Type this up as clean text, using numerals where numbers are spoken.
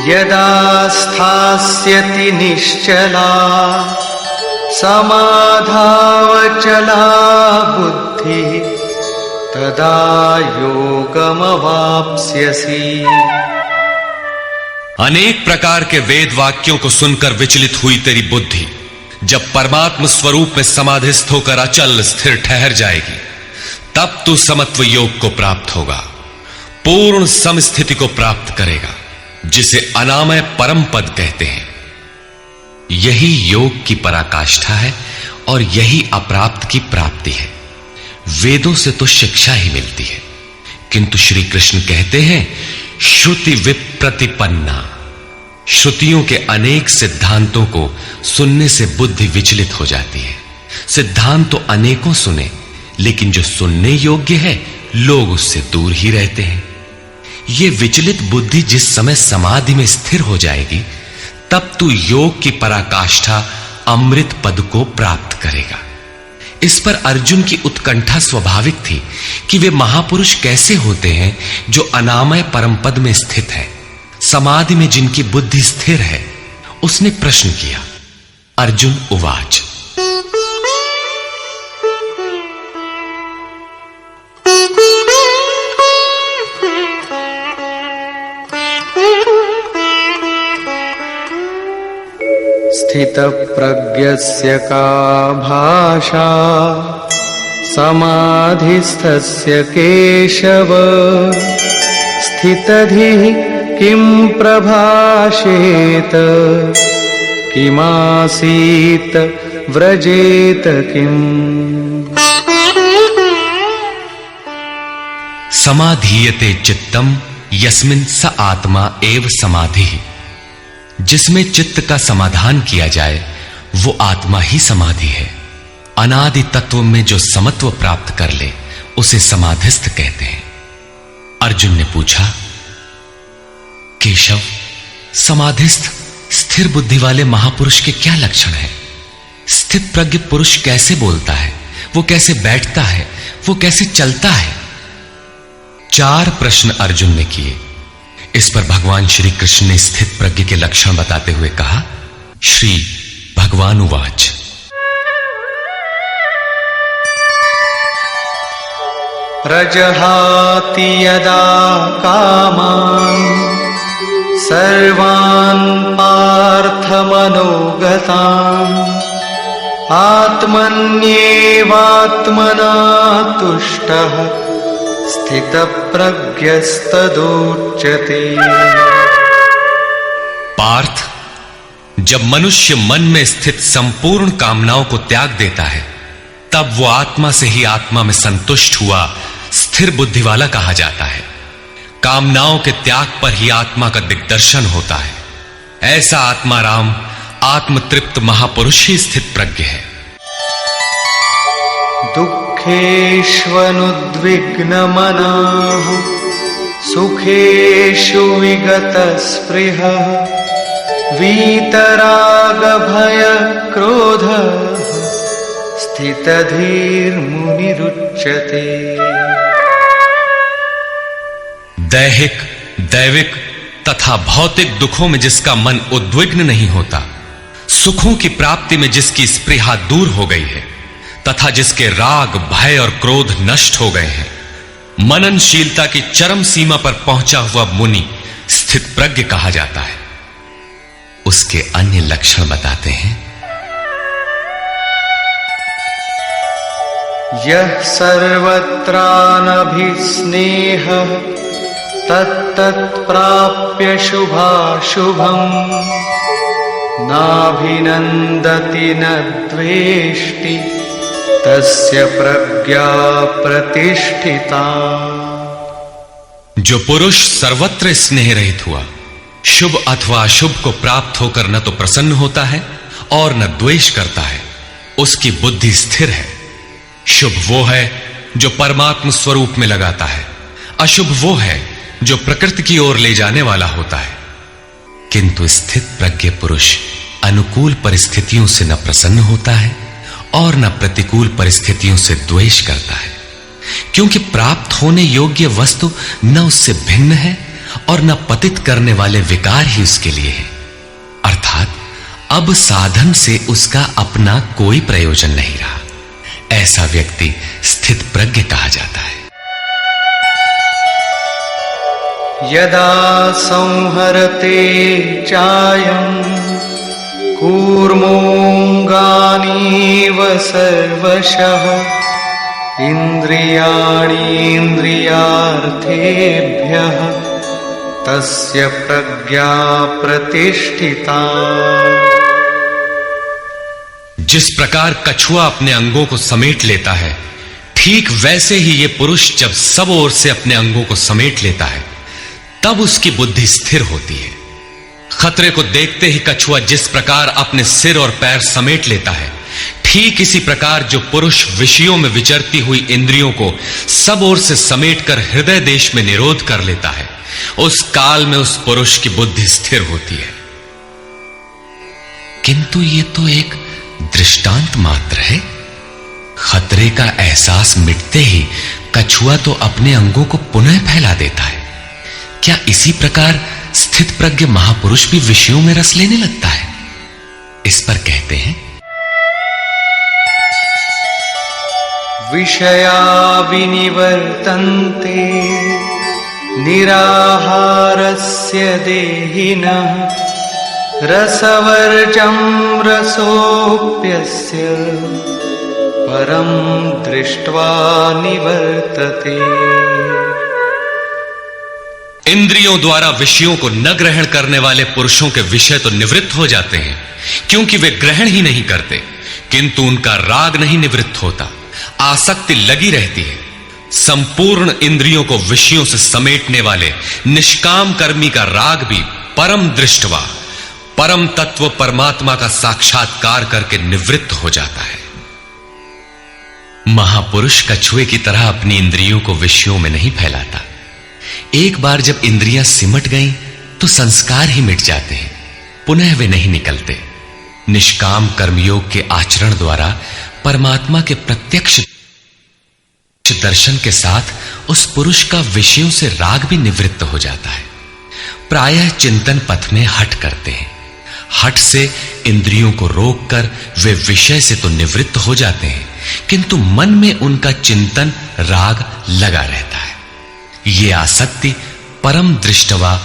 यदा स्थास्यति निश्चला समाधावचला बुद्धि तदा योगमवाप्स्यसि। अनेक प्रकार के वेद वाक्यों को सुनकर विचलित हुई तेरी बुद्धि जब परमात्म स्वरूप में समाधिस्थ होकर अचल स्थिर ठहर जाएगी, तब तू समत्व योग को प्राप्त होगा, पूर्ण समस्थिति को प्राप्त करेगा, जिसे अनामय परम पद कहते हैं। यही योग की पराकाष्ठा है और यही अप्राप्त की प्राप्ति है। वेदों से तो शिक्षा ही मिलती है, किंतु श्री कृष्ण कहते हैं श्रुति विप्रतिपन्ना। श्रुतियों के अनेक सिद्धांतों को सुनने से बुद्धि विचलित हो जाती है। सिद्धांत तो अनेकों सुने, लेकिन जो सुनने योग्य है लोग उससे दूर ही रहते हैं। ये विचलित बुद्धि जिस समय समाधि में स्थिर हो जाएगी, तब तू योग की पराकाष्ठा अमृत पद को प्राप्त करेगा। इस पर अर्जुन की उत्कंठा स्वाभाविक थी कि वे महापुरुष कैसे होते हैं जो अनामय परम पद में स्थित है, समाधि में जिनकी बुद्धि स्थिर है। उसने प्रश्न किया। अर्जुन उवाच, स्थितप्रज्ञस्य का भाषा समाधिस्थस्य केशव स्थितधिः किं प्रभाषेत किमासीत व्रजेत किम्। समाधीयते चित्तम यस्मिन् स आत्मा एव समाधिः। जिसमें चित्त का समाधान किया जाए वो आत्मा ही समाधि है। अनादि तत्व में जो समत्व प्राप्त कर ले उसे समाधिस्थ कहते हैं। अर्जुन ने पूछा, केशव, समाधिस्थ स्थिर बुद्धि वाले महापुरुष के क्या लक्षण हैं? स्थित प्रज्ञ पुरुष कैसे बोलता है, वो कैसे बैठता है, वो कैसे चलता है? 4 प्रश्न अर्जुन ने किए। इस पर भगवान श्री कृष्ण ने स्थित प्रज्ञ के लक्षण बताते हुए कहा। श्री भगवान उवाच, प्रजहाति यदा कामान् सर्वान् पार्थमनोगतान् आत्मन्येवात्मना तुष्टः स्थितप्रज्ञस्तदुच्यते। पार्थ, जब मनुष्य मन में स्थित संपूर्ण कामनाओं को त्याग देता है, तब वो आत्मा से ही आत्मा में संतुष्ट हुआ स्थिर बुद्धि वाला कहा जाता है। कामनाओं के त्याग पर ही आत्मा का दिग्दर्शन होता है। ऐसा आत्माराम आत्मतृप्त महापुरुष ही स्थित प्रज्ञ है। दुःखेष्वनुद्विग्नमनाः सुखेषु विगतस्पृहः वीतरागभयक्रोधः स्थितधीर्मुनिरुच्यते। दैहिक, दैविक तथा भौतिक दुखों में जिसका मन उद्विग्न नहीं होता, सुखों की प्राप्ति में जिसकी स्पृहा दूर हो गई है तथा जिसके राग, भय और क्रोध नष्ट हो गए हैं, मननशीलता की चरम सीमा पर पहुंचा हुआ मुनि स्थित प्रज्ञ कहा जाता है। उसके अन्य लक्षण बताते हैं। यः सर्वत्रानभिस्नेहः तत्तत्प्राप्य शुभाशुभम् नाभिनन्दति न द्वेष्टि तस्य प्रज्ञा प्रतिष्ठिता। जो पुरुष सर्वत्र स्नेह रहित हुआ, शुभ अथवा अशुभ को प्राप्त होकर न तो प्रसन्न होता है और न द्वेष करता है, उसकी बुद्धि स्थिर है। शुभ वो है जो परमात्म स्वरूप में लगाता है, अशुभ वो है जो प्रकृति की ओर ले जाने वाला होता है। किंतु स्थित प्रज्ञ पुरुष अनुकूल परिस्थितियों से न प्रसन्न होता है और न प्रतिकूल परिस्थितियों से द्वेष करता है, क्योंकि प्राप्त होने योग्य वस्तु न उससे भिन्न है और न पतित करने वाले विकार ही उसके लिए है। अर्थात अब साधन से उसका अपना कोई प्रयोजन नहीं रहा। ऐसा व्यक्ति स्थित प्रज्ञ कहा जाता है। यदा संहरते चायं कूर्मोऽङ्गानीव सर्वशः इन्द्रियाणीन्द्रियार्थेभ्यः तस्य प्रज्ञा प्रतिष्ठिता। जिस प्रकार कछुआ अपने अंगों को समेट लेता है, ठीक वैसे ही ये पुरुष जब सब ओर से अपने अंगों को समेट लेता है, तब उसकी बुद्धि स्थिर होती है। खतरे को देखते ही कछुआ जिस प्रकार अपने सिर और पैर समेट लेता है, ठीक इसी प्रकार जो पुरुष विषयों में विचरती हुई इंद्रियों को सब ओर से समेटकर हृदय देश में निरोध कर लेता है, उस काल में उस पुरुष की बुद्धि स्थिर होती है। किंतु ये तो एक दृष्टांत मात्र है। खतरे का एहसास मिटते ही कछुआ तो अपने अंगों को पुनः फैला देता है। क्या इसी प्रकार स्थित प्रज्ञ महापुरुष भी विषयों में रस लेने लगता है? इस पर कहते हैं, विषया विनिवर्तन्ते निराहारस्य देहिनः रसवर्जं रसोऽप्यस्य परं दृष्ट्वा निवर्तते। इंद्रियों द्वारा विषयों को न ग्रहण करने वाले पुरुषों के विषय तो निवृत्त हो जाते हैं, क्योंकि वे ग्रहण ही नहीं करते, किंतु उनका राग नहीं निवृत्त होता, आसक्ति लगी रहती है। संपूर्ण इंद्रियों को विषयों से समेटने वाले निष्काम कर्मी का राग भी परम दृष्टवा, परम तत्व परमात्मा का साक्षात्कार करके निवृत्त हो जाता है। महापुरुष कछुए की तरह अपनी इंद्रियों को विषयों में नहीं फैलाता। एक बार जब इंद्रियां सिमट गईं, तो संस्कार ही मिट जाते हैं, पुनः वे नहीं निकलते। निष्काम कर्मयोग के आचरण द्वारा परमात्मा के प्रत्यक्ष दर्शन के साथ उस पुरुष का विषयों से राग भी निवृत्त हो जाता है। प्रायः चिंतन पथ में हठ करते हैं। हठ से इंद्रियों को रोककर वे विषय से तो निवृत्त हो जाते हैं, किंतु मन में उनका चिंतन राग लगा रहता है। ये आसक्ति परम दृष्टवा